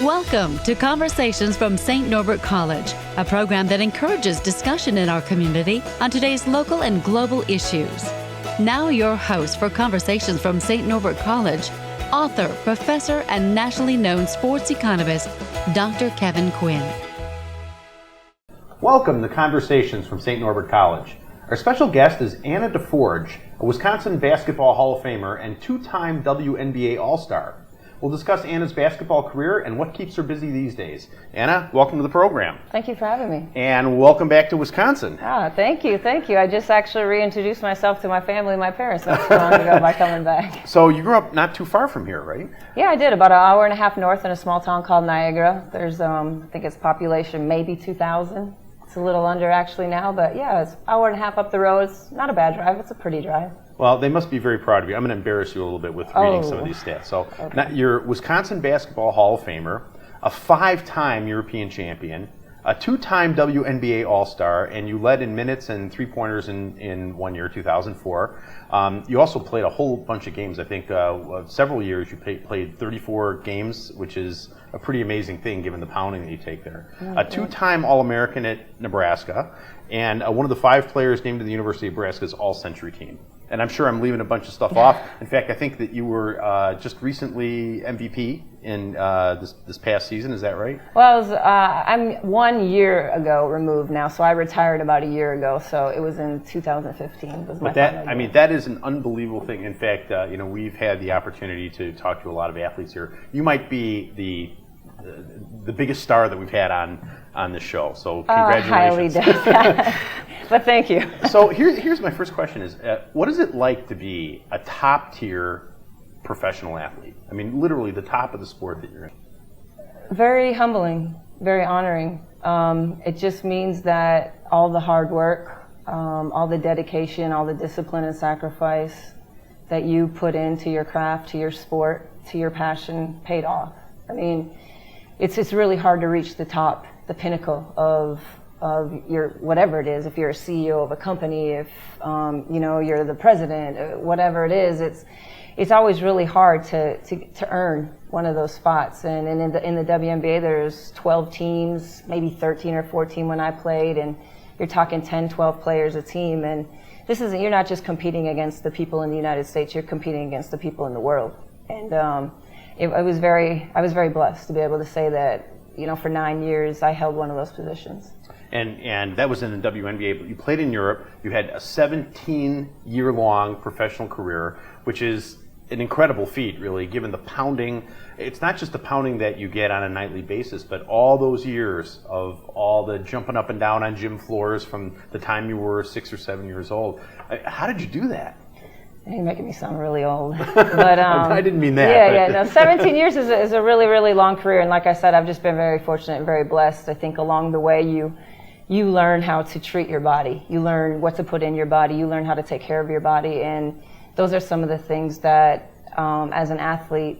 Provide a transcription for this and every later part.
Welcome to Conversations from St. Norbert College, a program that encourages discussion in our community on today's local and global issues. Now your host for Conversations from St. Norbert College, author, professor, and nationally known sports economist, Dr. Kevin Quinn. Welcome to Conversations from St. Norbert College. Our special guest is Anna DeForge, a Wisconsin Basketball Hall of Famer and two-time WNBA All-Star. We'll discuss Anna's basketball career and what keeps her busy these days. Anna, welcome to the program. Thank you for having me. And welcome back to Wisconsin. Thank you. I just actually reintroduced myself to my family and my parents not too long ago by coming back. So you grew up not too far from here, right? Yeah, I did. About an hour and a half north in a small town called Niagara. There's, I think it's population maybe 2,000. It's a little under actually now, but yeah, it's an hour and a half up the road. It's not a bad drive. It's a pretty drive. Well, they must be very proud of you. I'm going to embarrass you a little bit with reading some of these stats. So, you're Wisconsin Basketball Hall of Famer, a 5-time European champion, a 2-time WNBA All-Star, and you led in minutes and three-pointers in 1 year, 2004. You also played a whole bunch of games. I think several years you played 34 games, which is a pretty amazing thing given the pounding that you take there. A 2-time All-American at Nebraska, and one of the 5 players named to the University of Nebraska's All-Century team. And I'm sure I'm leaving a bunch of stuff off. In fact, I think that you were just recently MVP in this past season. Is that right? Well, I'm 1 year ago removed now, so I retired about a year ago. So it was in 2015. But that is an unbelievable thing. In fact, we've had the opportunity to talk to a lot of athletes here. You might be the biggest star that we've had on this show. So congratulations. I highly doubt that. But thank you. So here's my first question is, what is it like to be a top-tier professional athlete? I mean, literally the top of the sport that you're in. Very humbling, very honoring. It just means that all the hard work, all the dedication, all the discipline and sacrifice that you put into your craft, to your sport, to your passion, paid off. I mean, it's really hard to reach the top, the pinnacle of your whatever it is. If you're a CEO of a company, if you're the president, whatever it is, it's always really hard to earn one of those spots. And in the WNBA, there's 12 teams, maybe 13 or 14 when I played, and you're talking 10, 12 players a team. And you're not just competing against the people in the United States, you're competing against the people in the world. And I was very blessed to be able to say that, for 9 years I held one of those positions. And that was in the WNBA, but you played in Europe. You had a 17-year-long professional career, which is an incredible feat, really, given the pounding. It's not just the pounding that you get on a nightly basis, but all those years of all the jumping up and down on gym floors from the time you were 6 or 7 years old. How did you do that? You're making me sound really old. But I didn't mean that. No, 17 years is a really, really long career. And like I said, I've just been very fortunate and very blessed. I think along the way, you learn how to treat your body. You learn what to put in your body. You learn how to take care of your body. And those are some of the things that, as an athlete,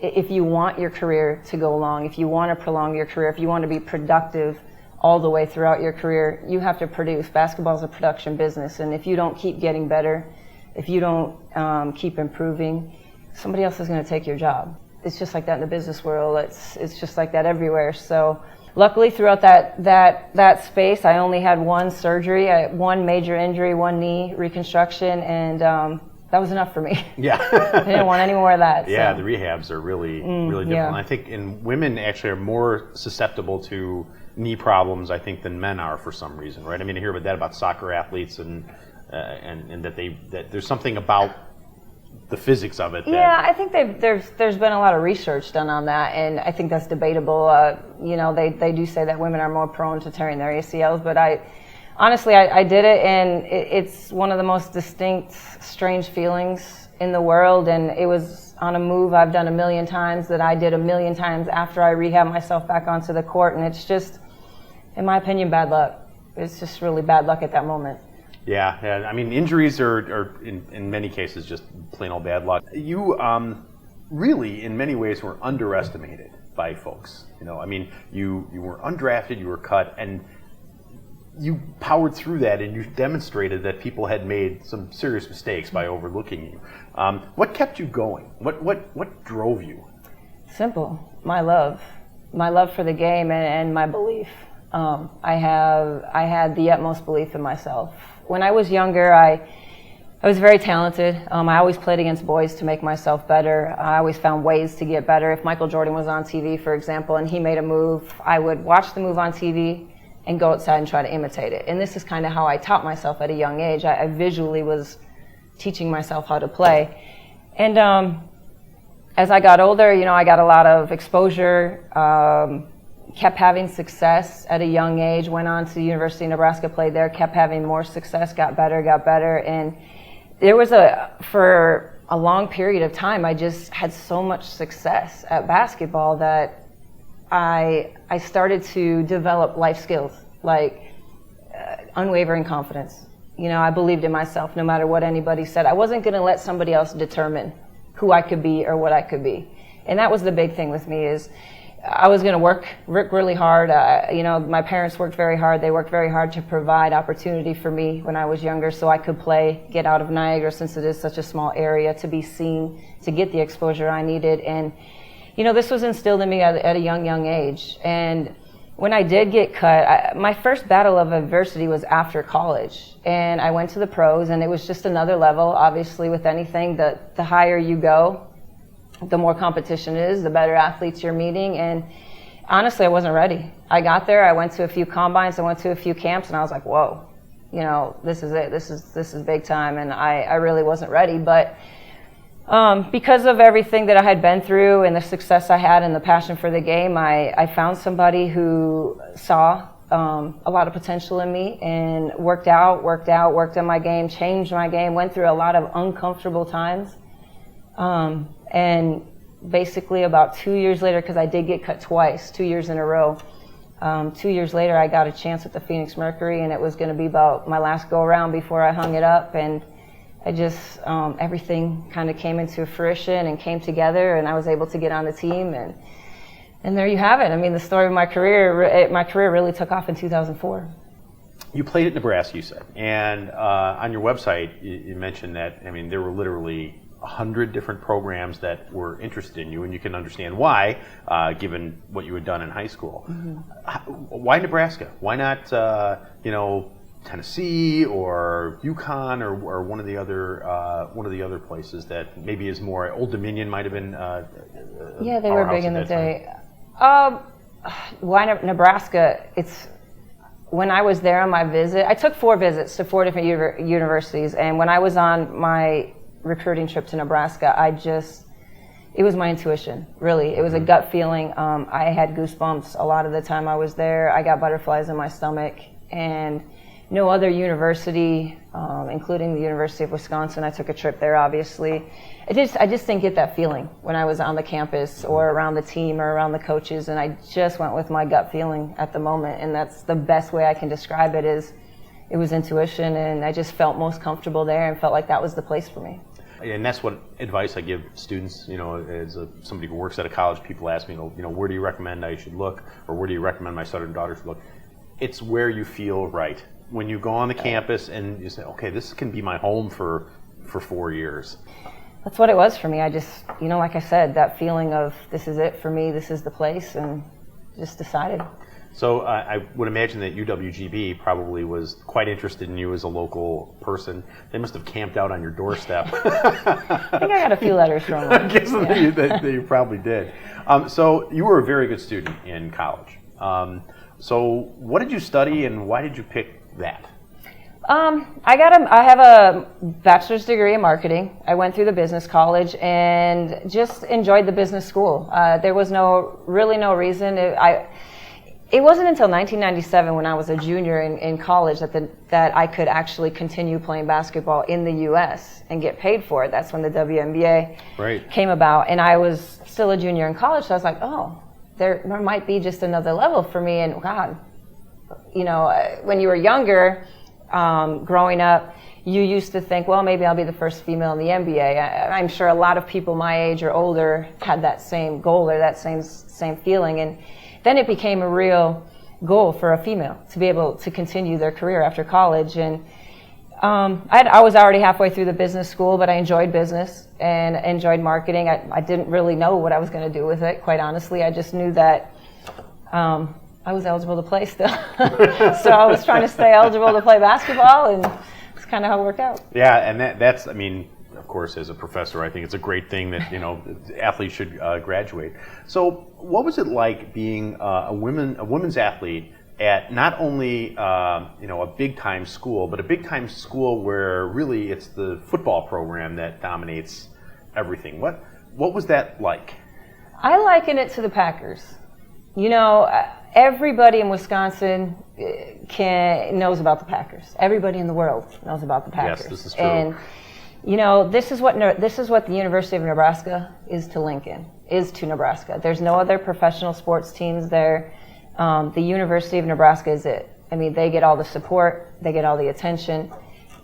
if you want your career to go long, if you want to prolong your career, if you want to be productive all the way throughout your career, you have to produce. Basketball is a production business. And if you don't keep getting better, if you don't keep improving, somebody else is going to take your job. It's just like that in the business world. It's just like that everywhere. So luckily, throughout that space, I only had one surgery, one major injury, one knee reconstruction, and that was enough for me. Yeah. I didn't want any more of that. Yeah, so. The rehabs are really different. Yeah. I think women actually are more susceptible to knee problems, I think, than men are for some reason, right? I mean, I hear about that about soccer athletes and that there's something about the physics of it. I think there's been a lot of research done on that, and I think that's debatable. They do say that women are more prone to tearing their ACLs, but honestly, I did it, and it's one of the most distinct, strange feelings in the world, and it was on a move I've done 1 million times that I did 1 million times after I rehabbed myself back onto the court, and it's just, in my opinion, bad luck. It's just really bad luck at that moment. Yeah. I mean, injuries are in many cases just plain old bad luck. You really, in many ways, were underestimated by folks. I mean, you were undrafted, you were cut, and you powered through that, and you demonstrated that people had made some serious mistakes by overlooking you. What kept you going? What drove you? Simple. My love. my love for the game and my belief. I had the utmost belief in myself. When I was younger, I was very talented. I always played against boys to make myself better. I always found ways to get better. If Michael Jordan was on TV, for example, and he made a move, I would watch the move on TV and go outside and try to imitate it. And this is kind of how I taught myself at a young age. I visually was teaching myself how to play. And as I got older, I got a lot of exposure, kept having success at a young age, went on to the University of Nebraska, played there, kept having more success, got better. And there was for a long period of time, I just had so much success at basketball that I started to develop life skills, like unwavering confidence. I believed in myself no matter what anybody said. I wasn't going to let somebody else determine who I could be or what I could be. And that was the big thing with me is I was going to work really hard. My parents worked very hard. They worked very hard to provide opportunity for me when I was younger so I could play, get out of Niagara since it is such a small area, to be seen, to get the exposure I needed. And, this was instilled in me at a young age. And when I did get cut, my first battle of adversity was after college. And I went to the pros, and it was just another level. Obviously, with anything, the higher you go, the more competition is, the better athletes you're meeting. And honestly, I wasn't ready. I got there, I went to a few combines, I went to a few camps, and I was like, whoa, this is it. This is big time. And I really wasn't ready. But because of everything that I had been through and the success I had and the passion for the game, I found somebody who saw a lot of potential in me and worked on my game, changed my game, went through a lot of uncomfortable times. And basically about 2 years later, because I did get cut twice, 2 years in a row, 2 years later I got a chance at the Phoenix Mercury, and it was going to be about my last go-around before I hung it up. And I just, everything kind of came into fruition and came together, and I was able to get on the team. And there you have it. I mean, the story of my career really took off in 2004. You played at Nebraska, you said, and on your website you mentioned that, there were literally 100 different programs that were interested in you, and you can understand why, given what you had done in high school. Mm-hmm. Why Nebraska? Why not, Tennessee or UConn or one of the other places that maybe is more? Old Dominion might have been. Yeah, they were big in the day. Why Nebraska? When I was there on my visit, I took 4 visits to 4 different universities, and when I was on my recruiting trip to Nebraska, it was my intuition, really. It was a gut feeling. I had goosebumps a lot of the time I was there. I got butterflies in my stomach, and no other university, including the University of Wisconsin, I took a trip there, obviously. I just didn't get that feeling when I was on the campus or around the team or around the coaches, and I just went with my gut feeling at the moment, and that's the best way I can describe it. Is it was intuition, and I just felt most comfortable there and felt like that was the place for me. And that's what advice I give students, as somebody who works at a college. People ask me, where do you recommend I should look, or where do you recommend my son or daughter should look? It's where you feel right. When you go on the campus and you say, okay, this can be my home for 4 years. That's what it was for me. I just, like I said, that feeling of this is it for me, this is the place, and just decided. So I would imagine that UWGB probably was quite interested in you as a local person. They must have camped out on your doorstep. I think I got a few letters from them. I guess that you probably did. So you were a very good student in college. So what did you study, and why did you pick that? I have a bachelor's degree in marketing. I went through the business college and just enjoyed the business school. There was no reason. It wasn't until 1997, when I was a junior in college, that I could actually continue playing basketball in the U.S. and get paid for it. That's when the WNBA came about, and I was still a junior in college. So I was like, oh, there might be just another level for me. And God, when you were younger, growing up, you used to think, well, maybe I'll be the first female in the NBA. I'm sure a lot of people my age or older had that same goal or that same feeling. And then it became a real goal for a female to be able to continue their career after college. And I was already halfway through the business school, but I enjoyed business and enjoyed marketing. I didn't really know what I was going to do with it, quite honestly. I just knew that I was eligible to play still. So I was trying to stay eligible to play basketball, and it's kind of how it worked out. Yeah, and that's, I mean, of course, as a professor, I think it's a great thing that, athletes should graduate. So what was it like being a women's athlete at not only, a big-time school, but a big-time school where really it's the football program that dominates everything? What was that like? I liken it to the Packers. Everybody in Wisconsin knows about the Packers. Everybody in the world knows about the Packers. Yes, this is true. And this is what the University of Nebraska is to Lincoln, is to Nebraska. There's no other professional sports teams there. The University of Nebraska is it. I mean, they get all the support, they get all the attention,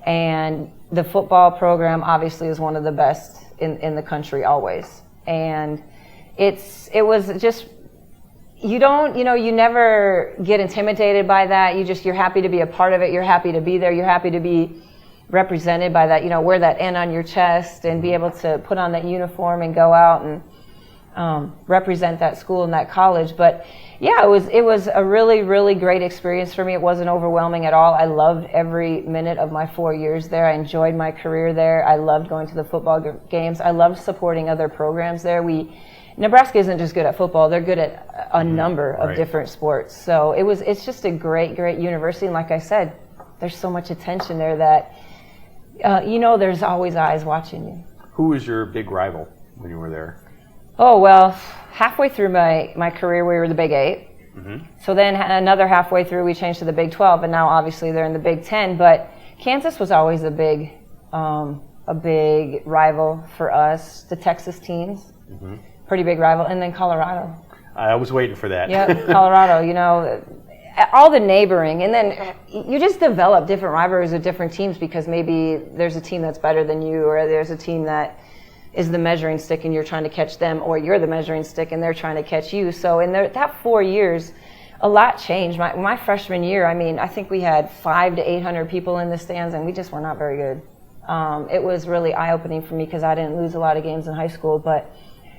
and the football program obviously is one of the best in the country always. And it was just, you never get intimidated by that. You're happy to be a part of it. You're happy to be there. You're happy to be represented by that, wear that N on your chest and be able to put on that uniform and go out and represent that school and that college. But yeah, it was a really, really great experience for me. It wasn't overwhelming at all. I loved every minute of my 4 years there. I enjoyed my career there. I loved going to the football games. I loved supporting other programs there. Nebraska isn't just good at football. They're good at a number of different sports. So it's just a great, great university. And like I said, there's so much attention there that, there's always eyes watching you. Who was your big rival when you were there? Oh, well, halfway through my career, we were the Big 8. Mm-hmm. So then another halfway through, we changed to the Big 12, and now obviously they're in the Big 10. But Kansas was always a big rival for us. The Texas teams, pretty big rival, and then Colorado. I was waiting for that. Yep, Colorado, all the neighboring, and then you just develop different rivalries with different teams because maybe there's a team that's better than you, or there's a team that is the measuring stick and you're trying to catch them, or you're the measuring stick and they're trying to catch you. So in that 4 years, a lot changed. My freshman year, I think we had 500 to 800 people in the stands, and we just were not very good. It was really eye-opening for me because I didn't lose a lot of games in high school, but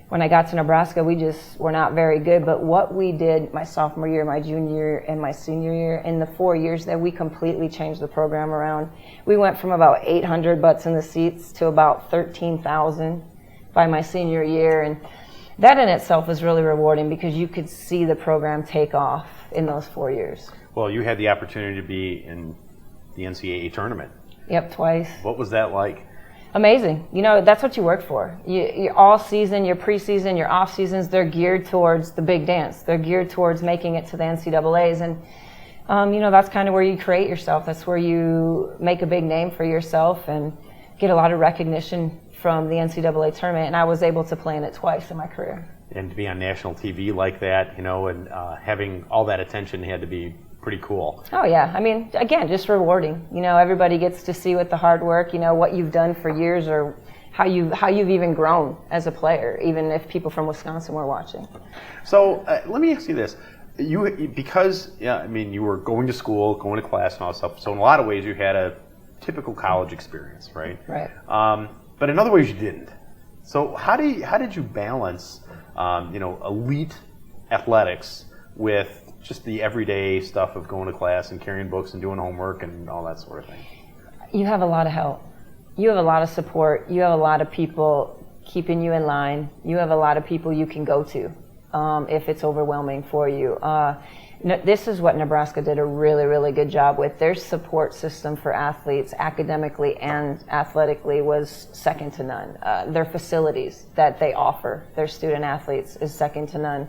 when I got to Nebraska, we just were not very good. But what we did my sophomore year, my junior year, and my senior year, in the 4 years that we completely changed the program around. We went from about 800 butts in the seats to about 13,000 by my senior year. And that in itself was really rewarding because you could see the program take off in those 4 years. Well, you had the opportunity to be in the NCAA tournament. Yep, twice. What was that like? Amazing. That's what you work for. You all season, your preseason, your off seasons, they're geared towards the big dance. They're geared towards making it to the NCAAs. And, that's kind of where you create yourself. That's where you make a big name for yourself and get a lot of recognition from the NCAA tournament. And I was able to play in it twice in my career. And to be on national TV like that, and having all that attention had to be pretty cool. Oh yeah, again, just rewarding. Everybody gets to see with the hard work, what you've done for years, or how you've even grown as a player, even if people from Wisconsin were watching. So let me ask you this: you were going to school, going to class, and all that stuff. So in a lot of ways, you had a typical college experience, right? Right. But in other ways, you didn't. So how did you balance, elite athletics with just the everyday stuff of going to class and carrying books and doing homework and all that sort of thing? You have a lot of help. You have a lot of support. You have a lot of people keeping you in line. You have a lot of people you can go to if it's overwhelming for you. This is what Nebraska did a really, really good job with. Their support system for athletes, academically and athletically, was second to none. Their facilities that they offer their student athletes is second to none.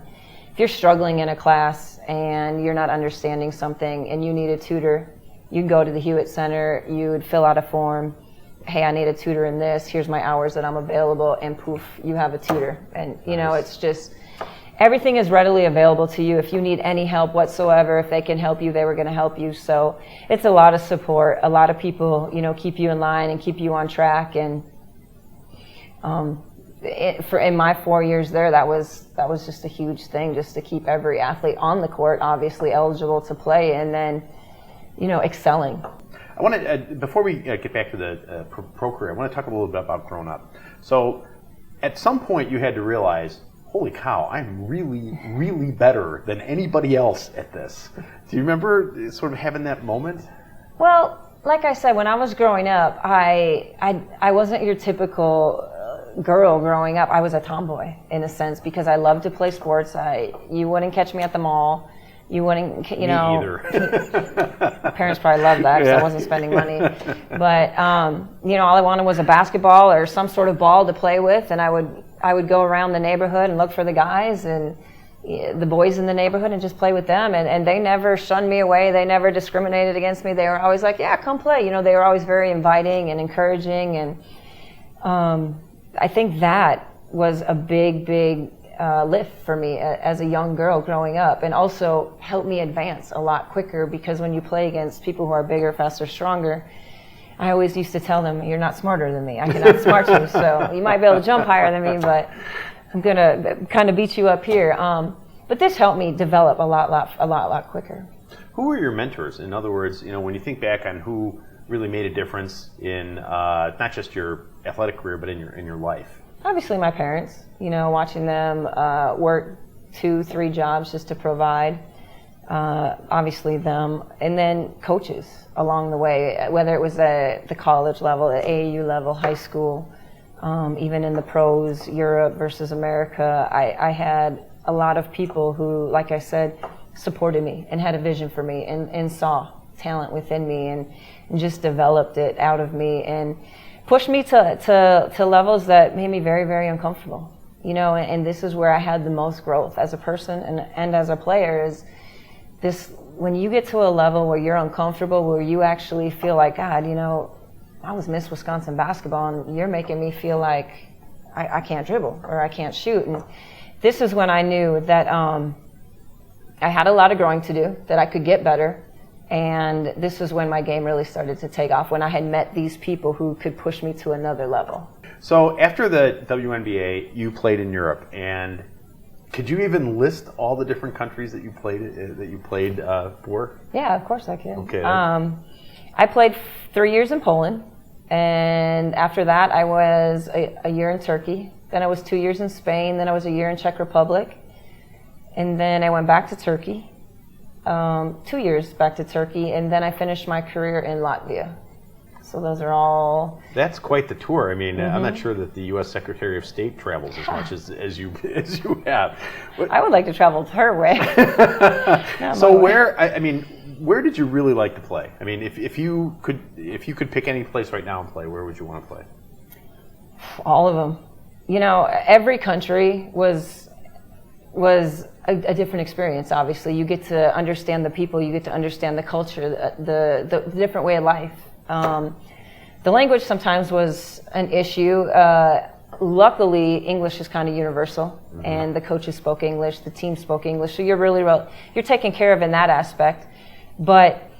If you're struggling in a class and you're not understanding something and you need a tutor, you'd go to the Hewitt Center, you'd fill out a form, hey, I need a tutor in this, here's my hours that I'm available, and poof, you have a tutor. And, it's just, everything is readily available to you. If you need any help whatsoever, if they can help you, they were going to help you. So it's a lot of support. A lot of people, keep you in line and keep you on track. And in my 4 years there, that was just a huge thing, just to keep every athlete on the court, obviously eligible to play, and then, excelling. I want to, before we get back to the pro career, I want to talk a little bit about growing up. So at some point you had to realize holy cow, I'm really, really better than anybody else at this. Do you remember sort of having that moment? Well, like I said, when I was growing up, I wasn't your typical girl growing up. I was a tomboy in a sense because I loved to play sports. You wouldn't catch me at the mall. You wouldn't, Me either. Parents probably loved that because I wasn't spending money. But, all I wanted was a basketball or some sort of ball to play with, and I would go around the neighborhood and look for the guys and the boys in the neighborhood and just play with them. And they never shunned me away. They never discriminated against me. They were always like, yeah, come play. They were always very inviting and encouraging. And I think that was a big lift for me as a young girl growing up, and also helped me advance a lot quicker because when you play against people who are bigger, faster, stronger, I always used to tell them, you're not smarter than me. I can outsmart you, so you might be able to jump higher than me, but I'm going to kind of beat you up here. But this helped me develop a lot quicker. Who were your mentors? In other words, when you think back on who really made a difference in not just your athletic career, but in your life. Obviously my parents, watching them work 2-3 jobs just to provide, obviously them, and then coaches along the way, whether it was at the college level, at AAU level, high school, even in the pros, Europe versus America. I had a lot of people who, like I said, supported me and had a vision for me and saw talent within me and just developed it out of me and pushed me to levels that made me very, very uncomfortable. And this is where I had the most growth as a person and as a player is this, when you get to a level where you're uncomfortable, where you actually feel like, God, I was Miss Wisconsin basketball and you're making me feel like I can't dribble or I can't shoot. And this is when I knew that I had a lot of growing to do, that I could get better. And this is when my game really started to take off, when I had met these people who could push me to another level. So after the WNBA, you played in Europe, and could you even list all the different countries that you played for? Yeah, of course I can. Okay. I played 3 years in Poland, and after that I was a year in Turkey. Then I was 2 years in Spain. Then I was a year in Czech Republic, and then I went back to Turkey. 2 years back to Turkey, and then I finished my career in Latvia. So those are all... That's quite the tour. I mean, I'm not sure that the U.S. Secretary of State travels as much as you have. But, I would like to travel her way. So where did you really like to play? I mean, if you could pick any place right now and play, where would you want to play? All of them. Every country was a different experience, obviously. You get to understand the people, you get to understand the culture, the different way of life. The language sometimes was an issue. Luckily, English is kind of universal, and the coaches spoke English, the team spoke English, so you're taken care of in that aspect. But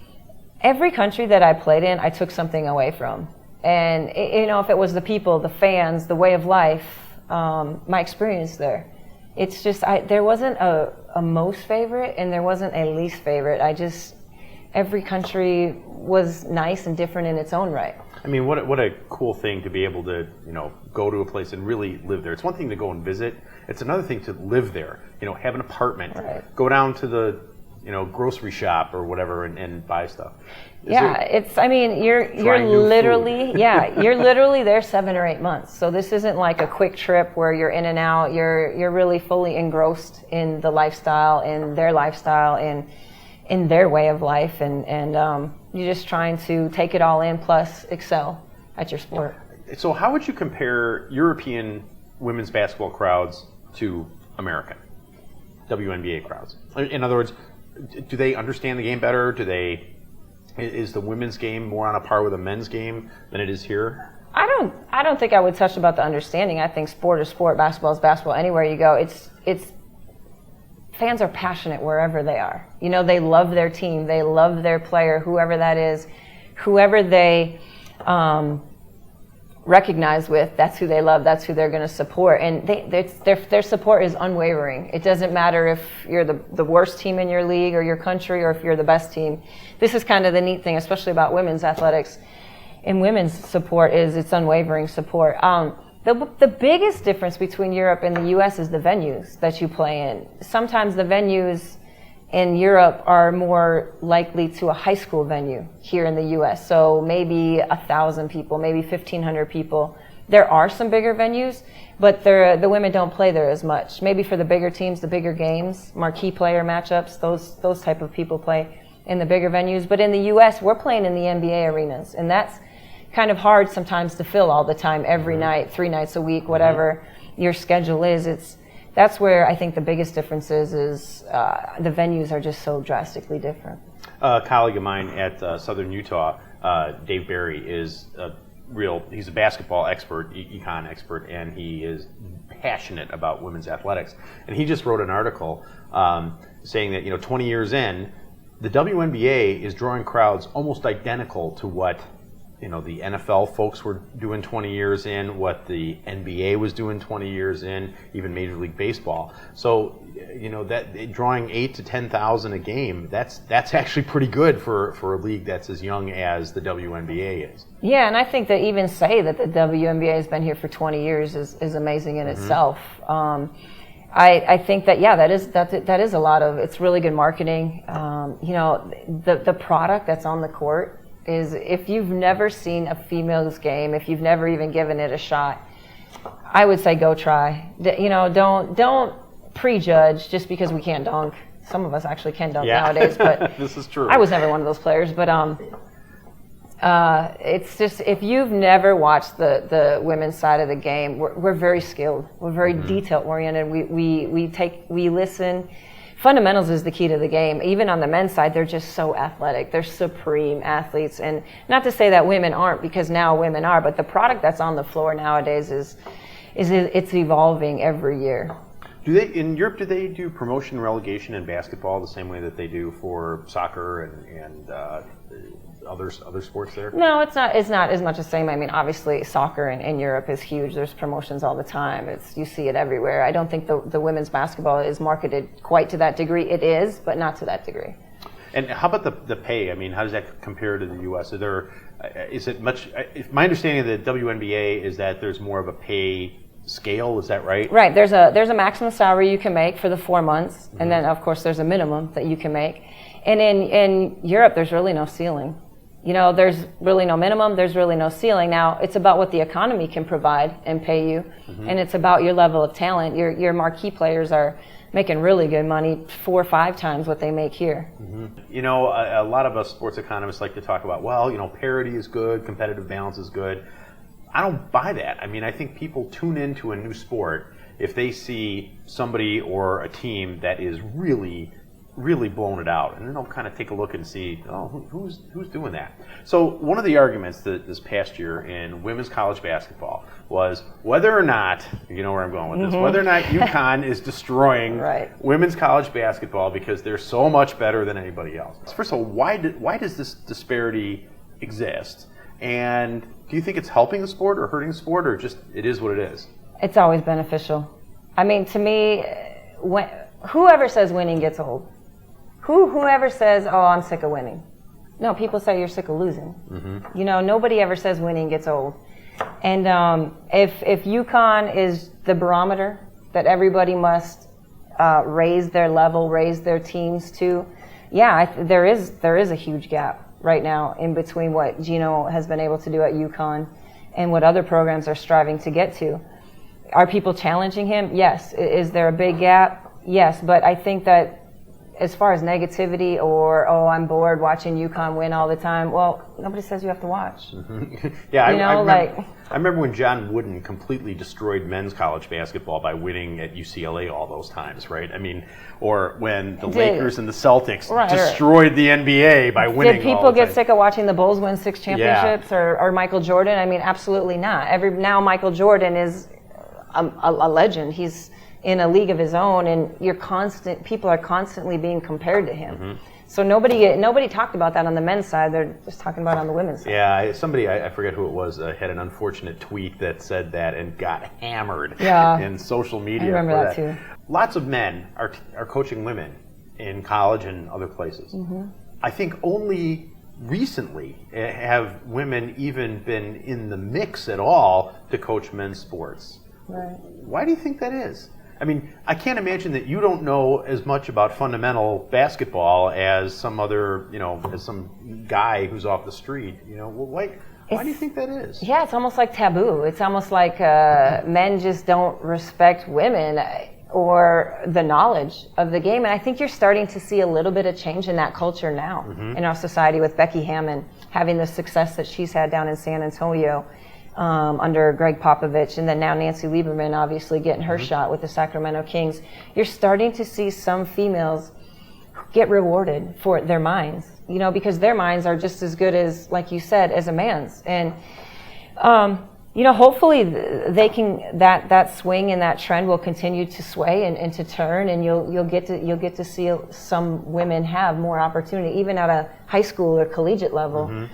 every country that I played in, I took something away from. And, if it was the people, the fans, the way of life, my experience there. It's just, there wasn't a most favorite and there wasn't a least favorite. Every country was nice and different in its own right. I mean, what a cool thing to be able to, go to a place and really live there. It's one thing to go and visit. It's another thing to live there, have an apartment, right. Go down to the, grocery shop or whatever and buy stuff. You're literally there 7 or 8 months. So this isn't like a quick trip where you're in and out. You're really fully engrossed in the lifestyle, in their lifestyle, in their way of life, and you're just trying to take it all in plus excel at your sport. So how would you compare European women's basketball crowds to American WNBA crowds? In other words, do they understand the game better? Is the women's game more on a par with the men's game than it is here? I don't think I would touch about the understanding. I think sport is sport, basketball is basketball. Anywhere you go, it's fans are passionate wherever they are. They love their team, they love their player, whoever that is, whoever they recognize with, that's who they love, that's who they're going to support, and their support is unwavering. It doesn't matter if you're the worst team in your league or your country, or if you're the best team. This is kind of the neat thing, especially about women's athletics and women's support, is it's unwavering support. The biggest difference between Europe and the U.S. is the venues that you play in. Sometimes the venues in Europe are more likely to a high school venue here in the U.S. So maybe 1,000 people, maybe 1,500 people. There are some bigger venues, but the women don't play there as much. Maybe for the bigger teams, the bigger games, marquee player matchups, those type of people play in the bigger venues. But in the U.S., we're playing in the NBA arenas, and that's kind of hard sometimes to fill all the time, every night, 3 nights a week, whatever your schedule is. That's where I think the biggest difference is the venues are just so drastically different. A colleague of mine at Southern Utah, Dave Barry, he's a basketball expert, econ expert, and he is passionate about women's athletics. And he just wrote an article saying that 20 years in, the WNBA is drawing crowds almost identical to what the NFL folks were doing 20 years in, what the NBA was doing 20 years in, even Major League Baseball. So, that drawing 8,000 to 10,000 a game, that's actually pretty good for a league that's as young as the WNBA is. Yeah, and I think that even say that the WNBA has been here for 20 years is amazing in itself. I think that that is a lot of, it's really good marketing. The product that's on the court is, if you've never seen a females game, if you've never even given it a shot, I would say go try. Don't prejudge just because we can't dunk. Some of us actually can dunk nowadays, but this is true. I was never one of those players, but it's just, if you've never watched the women's side of the game, we're very skilled. We're very detail oriented. We listen. Fundamentals is the key to the game. Even on the men's side, they're just so athletic. They're supreme athletes. And not to say that women aren't, because now women are, but the product that's on the floor nowadays it's evolving every year. In Europe, do they do promotion and relegation in basketball the same way that they do for soccer and other sports there? No, it's not as much the same. I mean, obviously soccer in Europe is huge. There's promotions all the time. You see it everywhere. I don't think the women's basketball is marketed quite to that degree. It is, but not to that degree. And how about the pay? I mean, how does that compare to the U.S.? Is it much? My understanding of the WNBA is that there's more of a pay scale. Is that right? Right. There's a maximum salary you can make for the 4 months, and then of course there's a minimum that you can make. And in Europe, there's really no ceiling. There's really no minimum, there's really no ceiling. Now, it's about what the economy can provide and pay you, and it's about your level of talent. Your marquee players are making really good money, 4 or 5 times what they make here. A lot of us sports economists like to talk about, parity is good, competitive balance is good. I don't buy that. I mean, I think people tune into a new sport if they see somebody or a team that is really blown it out, and then they'll kind of take a look and see, who's doing that. So one of the arguments that this past year in women's college basketball was whether or not, you know where I'm going with this, whether or not UConn is destroying women's college basketball because they're so much better than anybody else. First of all, why does this disparity exist? And do you think it's helping the sport or hurting the sport, or just it is what it is? It's always beneficial. I mean, to me, whoever says winning gets old. Whoever says, I'm sick of winning. No, people say you're sick of losing. Nobody ever says winning gets old. And if UConn is the barometer that everybody must raise their level, raise their teams to, there is a huge gap right now in between what Gino has been able to do at UConn and what other programs are striving to get to. Are people challenging him? Yes. Is there a big gap? Yes. But I think that as far as negativity or, I'm bored watching UConn win all the time, well, nobody says you have to watch. I remember when John Wooden completely destroyed men's college basketball by winning at UCLA all those times, right? I mean, or when the Lakers and the Celtics destroyed the NBA by winning. Did people get sick of watching the Bulls win 6 championships or Michael Jordan? I mean, absolutely not. Now Michael Jordan is a legend. He's in a league of his own, and people are constantly being compared to him. So nobody talked about that on the men's side. They're just talking about it on the women's side. Yeah, somebody, I forget who it was, had an unfortunate tweet that said that and got hammered in social media. I remember that too. Lots of men are coaching women in college and other places. I think only recently have women even been in the mix at all to coach men's sports. Right. Why do you think that is? I mean, I can't imagine that you don't know as much about fundamental basketball as some other, as some guy who's off the street. Why do you think that is? Yeah, it's almost like taboo. It's almost like men just don't respect women or the knowledge of the game. And I think you're starting to see a little bit of change in that culture now in our society, with Becky Hammon having the success that she's had down in San Antonio under Greg Popovich, and then now Nancy Lieberman obviously getting her shot with the Sacramento Kings. You're starting to see some females get rewarded for their minds, because their minds are just as good as, like you said, as a man's. And hopefully they can, that swing and that trend will continue to sway and to turn, and you'll get to see some women have more opportunity, even at a high school or collegiate level,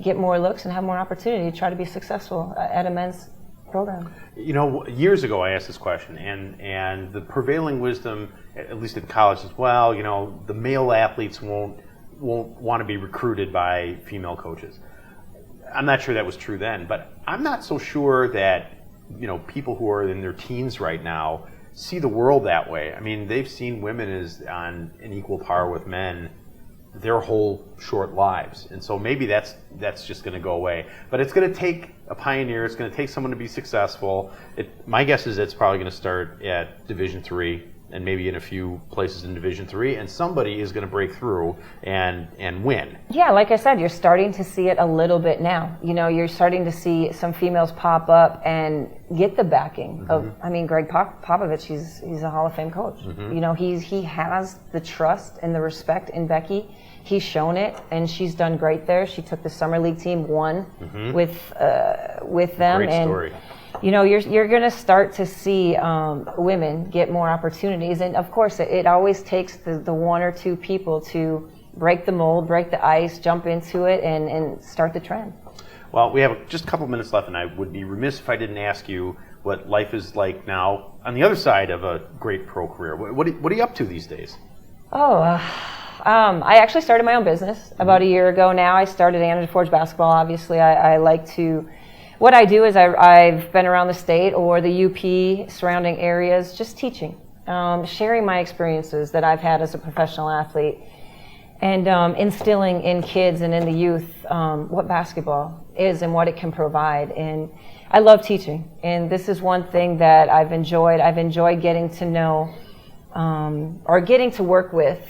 get more looks and have more opportunity to try to be successful at a men's program. Years ago I asked this question, and the prevailing wisdom, at least at college as well, the male athletes won't want to be recruited by female coaches. I'm not sure that was true then, but I'm not so sure that people who are in their teens right now see the world that way. I mean, they've seen women as on an equal par with men their whole short lives, and so maybe that's just going to go away. But it's going to take a pioneer. It's going to take someone to be successful. My guess is it's probably going to start at Division III, and maybe in a few places in Division III, and somebody is going to break through and win. Yeah, like I said, you're starting to see it a little bit now. You're starting to see some females pop up and get the backing of. I mean, Greg Popovich, he's a Hall of Fame coach. He has the trust and the respect in Becky. He's shown it, and she's done great there. She took the summer league team, won with them. Great story. You're going to start to see women get more opportunities, and of course, it always takes the one or two people to break the mold, break the ice, jump into it, and start the trend. Well, we have just a couple minutes left, and I would be remiss if I didn't ask you what life is like now on the other side of a great pro career. What are you up to these days? I actually started my own business about a year ago now. I started Anna DeForge Basketball. Obviously, I like to. What I do is I've been around the state or the UP surrounding areas, just teaching, sharing my experiences that I've had as a professional athlete, and instilling in kids and in the youth what basketball is and what it can provide. And I love teaching, and this is one thing that I've enjoyed. I've enjoyed getting to know or getting to work with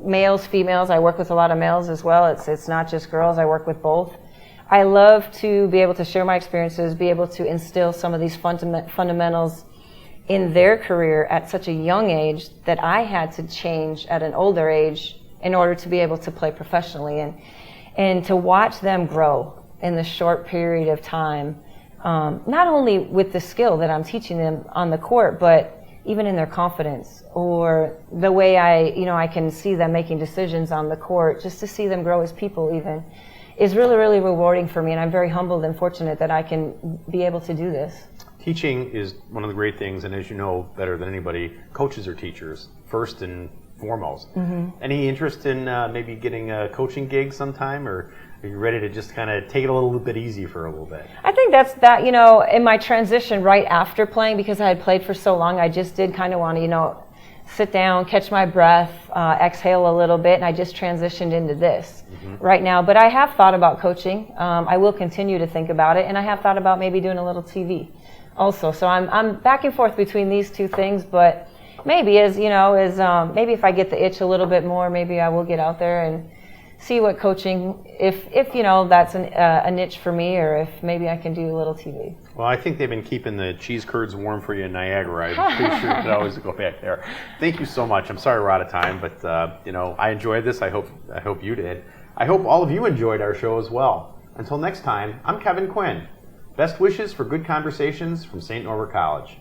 males, females. I work with a lot of males as well. It's not just girls. I work with both. I love to be able to share my experiences, be able to instill some of these fundamentals in their career at such a young age that I had to change at an older age in order to be able to play professionally, and to watch them grow in the short period of time, not only with the skill that I'm teaching them on the court, but even in their confidence or the way I can see them making decisions on the court, just to see them grow as people even, is really, really rewarding for me. And I'm very humbled and fortunate that I can be able to do this. Teaching is one of the great things, and as you know better than anybody, coaches are teachers first and foremost. Any interest in maybe getting a coaching gig sometime, or are you ready to just kind of take it a little bit easy for a little bit? I think that's that, in my transition right after playing, because I had played for so long, I just did kind of want to, sit down, catch my breath, exhale a little bit, and I just transitioned into this right now. But I have thought about coaching. I will continue to think about it, and I have thought about maybe doing a little TV also. So I'm back and forth between these two things, but maybe maybe if I get the itch a little bit more, maybe I will get out there and see what coaching, if that's a niche for me, or if maybe I can do a little TV. Well, I think they've been keeping the cheese curds warm for you in Niagara. I'm pretty sure you could always go back there. Thank you so much. I'm sorry we're out of time, but I enjoyed this. I hope you did. I hope all of you enjoyed our show as well. Until next time, I'm Kevin Quinn. Best wishes for good conversations from St. Norbert College.